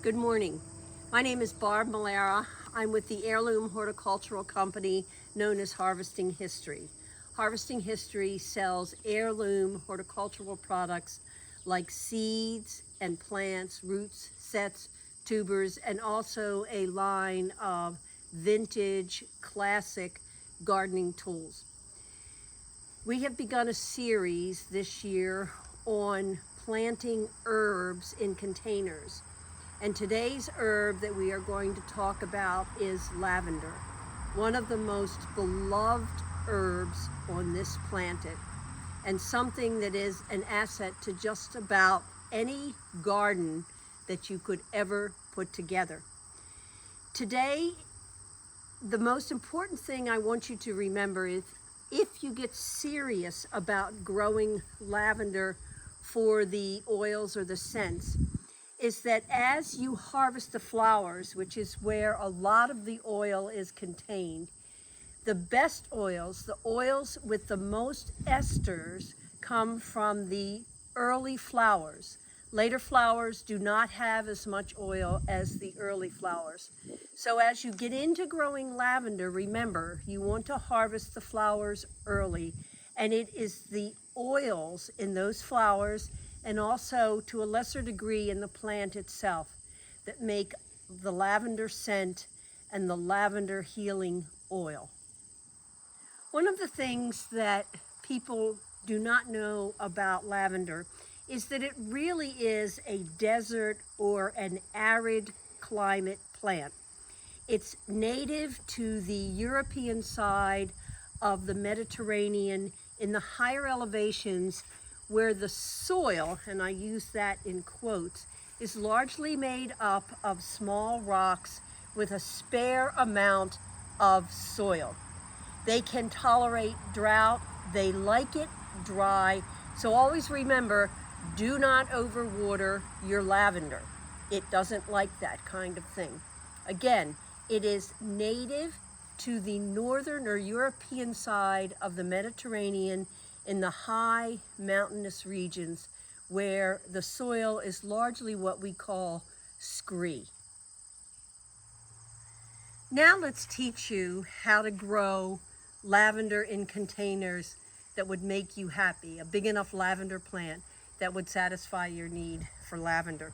Good morning. My name is Barb Melera. I'm with the heirloom horticultural company known as Harvesting History. Harvesting History sells heirloom horticultural products like seeds and plants, roots, sets, tubers, and also a line of vintage, classic gardening tools. We have begun a series this year on planting herbs in containers. And today's herb that we are going to talk about is lavender, one of the most beloved herbs on this planet, and something that is an asset to just about any garden that you could ever put together. Today, the most important thing I want you to remember is if you get serious about growing lavender for the oils or the scents, is that as you harvest the flowers, which is where a lot of the oil is contained, the best oils, the oils with the most esters, come from the early flowers. Later flowers do not have as much oil as the early flowers. So as you get into growing lavender, remember, you want to harvest the flowers early, and it is the oils in those flowers and also to a lesser degree in the plant itself that make the lavender scent and the lavender healing oil. One of the things that people do not know about lavender is that it really is a desert or an arid climate plant. It's native to the European side of the Mediterranean in the higher elevations where the soil, and I use that in quotes, is largely made up of small rocks with a spare amount of soil. They can tolerate drought, they like it dry, so always remember, do not overwater your lavender. It doesn't like that kind of thing. Again, it is native to the northern or European side of the Mediterranean in the high mountainous regions where the soil is largely what we call scree. Now let's teach you how to grow lavender in containers that would make you happy, a big enough lavender plant that would satisfy your need for lavender.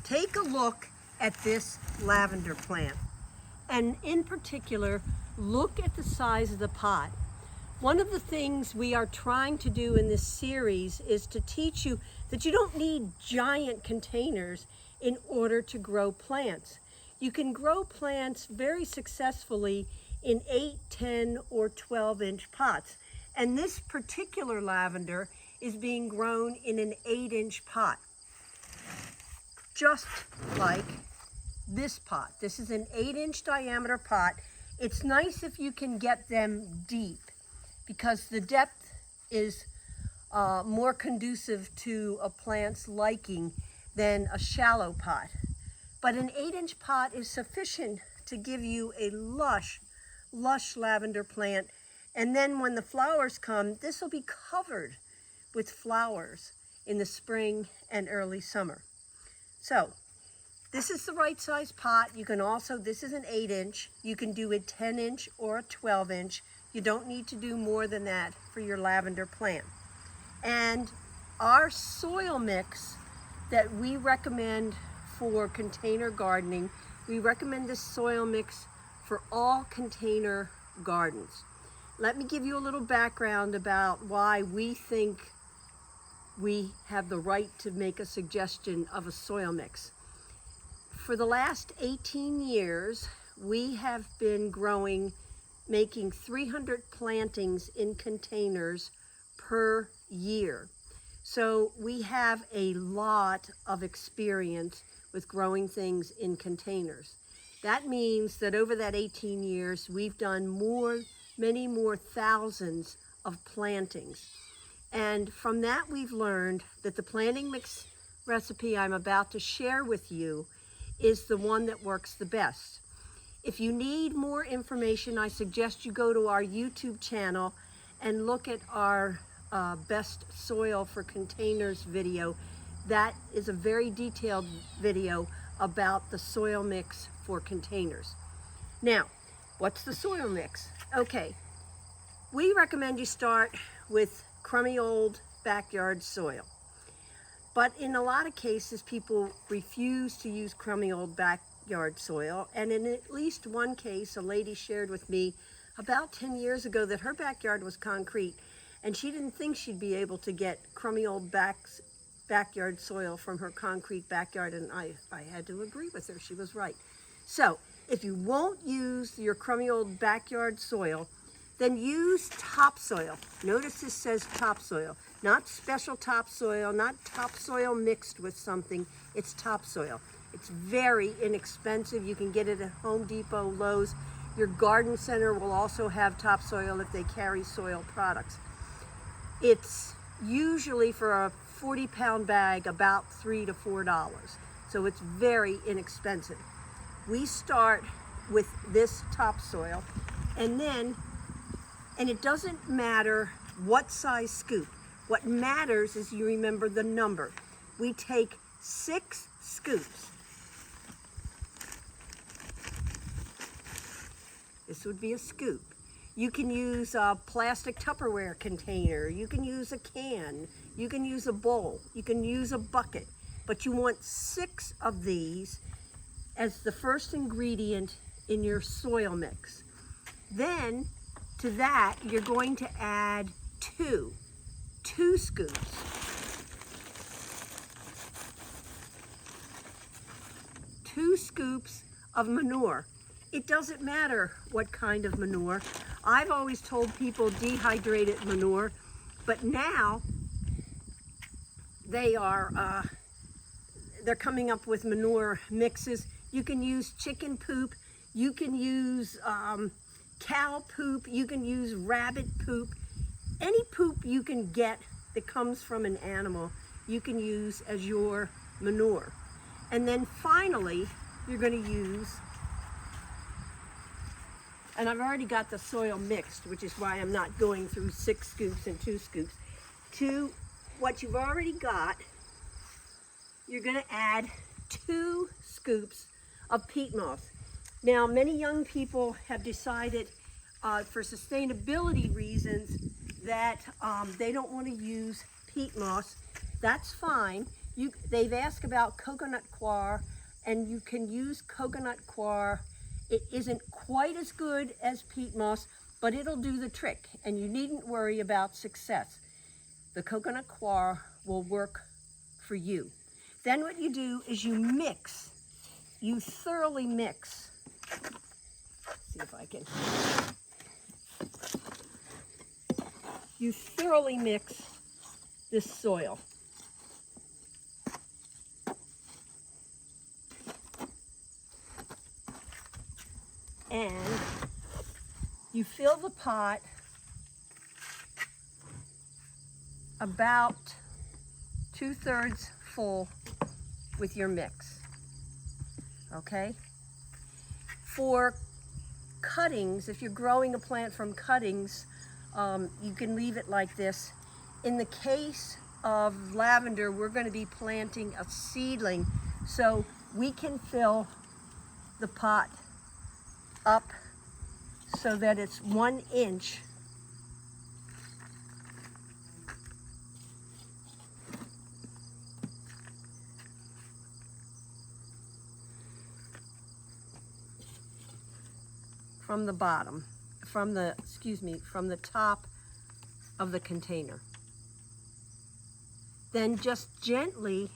Take a look at this lavender plant, and in particular, look at the size of the pot. One of the things we are trying to do in this series is to teach you that you don't need giant containers in order to grow plants. You can grow plants very successfully in 8, 10, or 12-inch pots. And this particular lavender is being grown in an 8-inch pot, just like this pot. This is an 8-inch diameter pot. It's nice if you can get them deep, because the depth is more conducive to a plant's liking than a shallow pot. But an 8-inch pot is sufficient to give you a lush lavender plant. And then when the flowers come, this will be covered with flowers in the spring and early summer. So this is the right size pot. You can also, this is an 8-inch. You can do a 10-inch or a 12-inch. You don't need to do more than that for your lavender plant. And our soil mix that we recommend for container gardening, we recommend this soil mix for all container gardens. Let me give you a little background about why we think we have the right to make a suggestion of a soil mix. For the last 18 years, we have been making 300 plantings in containers per year. So we have a lot of experience with growing things in containers. That means that over that 18 years, we've done many more thousands of plantings. And from that, we've learned that the planting mix recipe I'm about to share with you is the one that works the best. If you need more information, I suggest you go to our YouTube channel and look at our best soil for containers video. That is a very detailed video about the soil mix for containers. Now, what's the soil mix? Okay, we recommend you start with crummy old backyard soil. But in a lot of cases, people refuse to use crummy old backyard soil. And in at least one case, a lady shared with me about 10 years ago that her backyard was concrete, and she didn't think she'd be able to get crummy old backyard soil from her concrete backyard, and I had to agree with her. She was right. So if you won't use your crummy old backyard soil, then use topsoil. Notice this says topsoil, not special topsoil, not topsoil mixed with something. It's topsoil. It's very inexpensive. You can get it at Home Depot, Lowe's. Your garden center will also have topsoil if they carry soil products. It's usually for a 40-pound bag about $3 to $4. So it's very inexpensive. We start with this topsoil, and it doesn't matter what size scoop. What matters is you remember the number. We take 6 scoops. This would be a scoop. You can use a plastic Tupperware container. You can use a can. You can use a bowl. You can use a bucket. But you want 6 of these as the first ingredient in your soil mix. Then to that, you're going to add 2 scoops. 2 scoops of manure. It doesn't matter what kind of manure. I've always told people dehydrated manure, but now they're coming up with manure mixes. You can use chicken poop. You can use cow poop. You can use rabbit poop. Any poop you can get that comes from an animal, you can use as your manure. And then finally, you're going to use, and I've already got the soil mixed, which is why I'm not going through 6 scoops and 2 scoops. To what you've already got, you're going to add 2 scoops of peat moss. Now, many young people have decided for sustainability reasons that they don't want to use peat moss. That's fine. They've asked about coconut coir, and you can use coconut coir. It isn't quite as good as peat moss, but it'll do the trick, and you needn't worry about success. The coconut coir will work for you. Then what you do is you mix. You thoroughly mix. Let's see if I can. You thoroughly mix this soil. And you fill the pot about 2/3 full with your mix. Okay? For cuttings, if you're growing a plant from cuttings, you can leave it like this. In the case of lavender, we're going to be planting a seedling, so we can fill the pot up so that it's 1 inch from the bottom, from the top of the container. Then just gently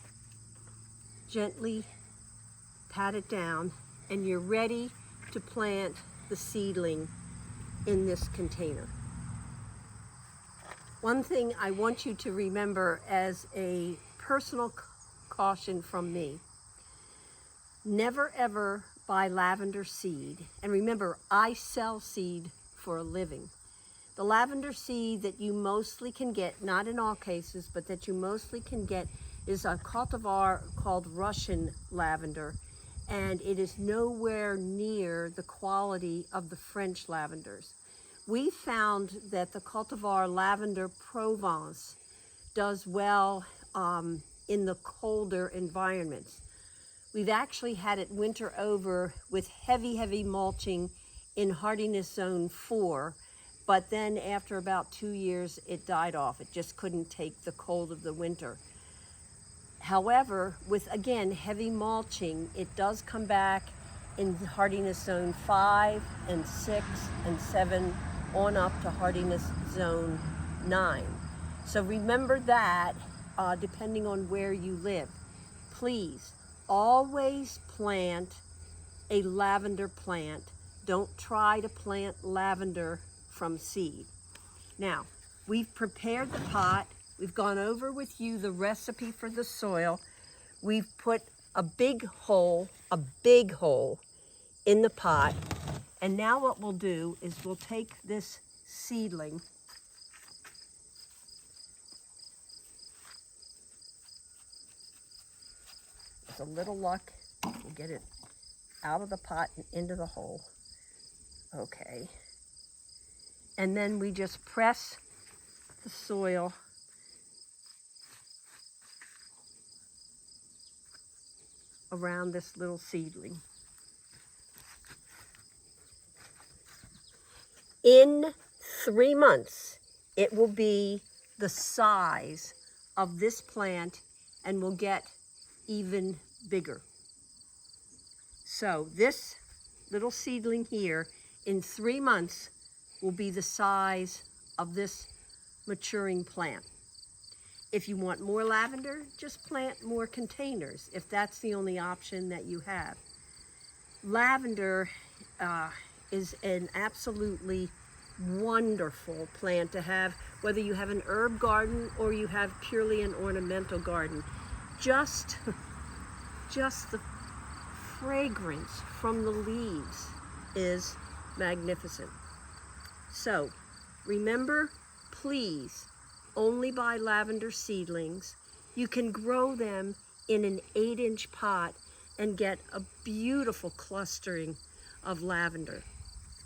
pat it down, and you're ready to plant the seedling in this container. One thing I want you to remember as a personal caution from me: never ever buy lavender seed. And remember, I sell seed for a living. The lavender seed that you mostly can get, not in all cases, but that you mostly can get, is a cultivar called Russian lavender, and it is nowhere near the quality of the French lavenders. We found that the cultivar Lavender Provence does well in the colder environments. We've actually had it winter over with heavy mulching in hardiness zone 4, but then after about 2 years, it died off. It just couldn't take the cold of the winter. However, with, again, heavy mulching, it does come back in hardiness zone 5 and 6 and 7 on up to hardiness zone 9. So remember that, depending on where you live. Please always plant a lavender plant. Don't try to plant lavender from seed. Now, we've prepared the pot. We've gone over with you the recipe for the soil. We've put a big hole in the pot. And now what we'll do is we'll take this seedling, with a little luck, we'll get it out of the pot and into the hole. Okay. And then we just press the soil around this little seedling. In 3 months, it will be the size of this plant and will get even bigger. So this little seedling here in 3 months will be the size of this maturing plant. If you want more lavender, just plant more containers if that's the only option that you have. Lavender is an absolutely wonderful plant to have, whether you have an herb garden or you have purely an ornamental garden. Just the fragrance from the leaves is magnificent. So remember, please only buy lavender seedlings. You can grow them in an 8-inch pot and get a beautiful clustering of lavender.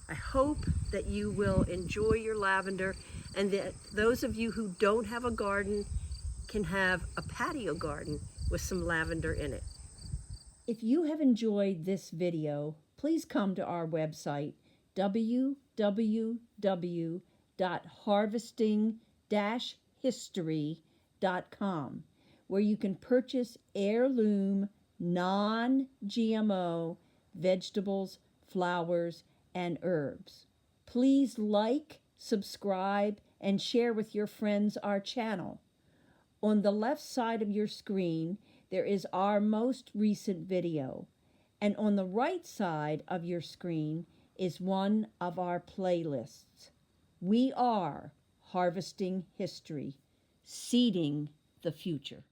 I hope that you will enjoy your lavender, and that those of you who don't have a garden can have a patio garden with some lavender in it. If you have enjoyed this video, please come to our website, www.harvesting-history.com, where you can purchase heirloom, non-GMO vegetables, flowers, and herbs. Please like, subscribe, and share with your friends our channel. On the left side of your screen, there is our most recent video, and on the right side of your screen is one of our playlists. We are Harvesting History, seeding the future.